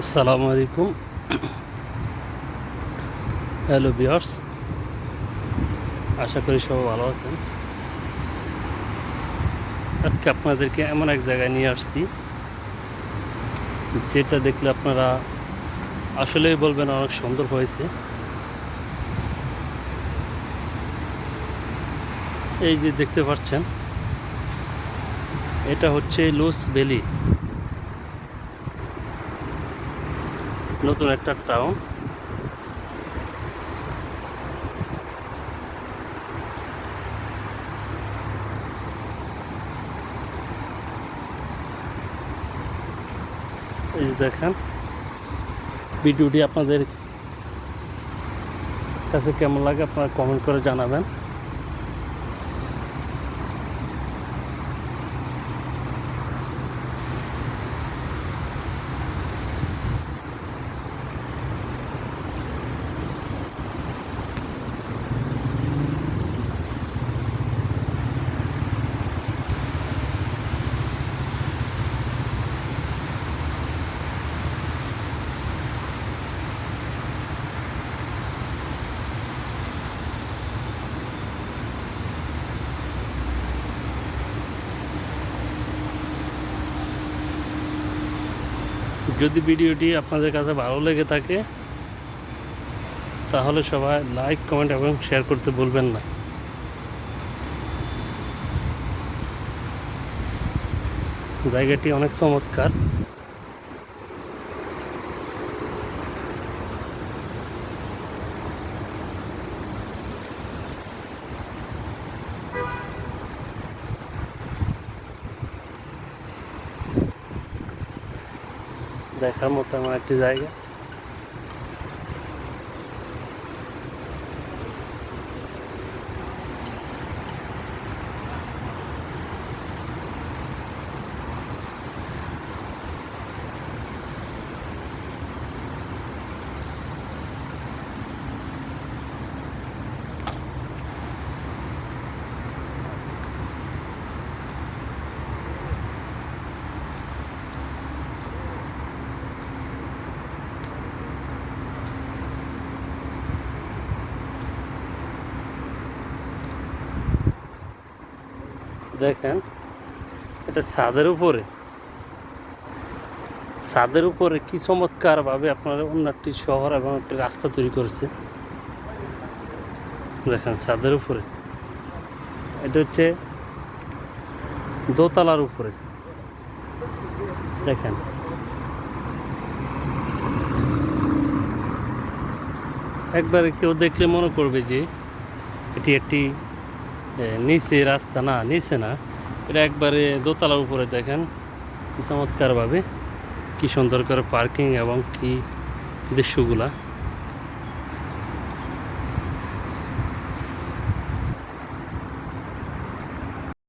আসসালামু আলাইকুম। Hello viewers, আশা করি সবাই ভালো আছেন। আজকে আপনাদেরকে এমন এক জায়গায় নিয়ে আসছি, যেটা দেখলে আপনারা আসলেই বলবেন অনেক সুন্দর হয়েছে। এই যে দেখতে পাচ্ছেন, এটা হচ্ছে লুস ভ্যালি, নতুন একটা টাউন। এই যে দেখেন, ভিডিওটি আপনাদের কাছে কেমন লাগে আপনারা কমেন্ট করে জানাবেন। যদি ভিডিওটি আপনাদের কাছে ভালো লেগে থাকে, তাহলে সবাই লাইক, কমেন্ট এবং শেয়ার করতে ভুলবেন না। জায়গাটি অনেক চমৎকার। দেখার মতো এমন একটি জায়গা। দেখেন, এটা ছাদের উপরে কি চমৎকার ভাবে আপনার অন্য একটি শহর এবং একটি রাস্তা তৈরি করেছে। দেখেন, ছাদের উপরে, এটা হচ্ছে দোতলার উপরে। দেখেন, একবারে কেউ দেখলে মনে করবে যে এটি একটি নিচে রাস্তা, না নিচে না, এটা একবারে দোতলার উপরে। দেখেন কি চমৎকার ভাবে, কি সুন্দর করে পার্কিং এবং কি দৃশ্যগুলা।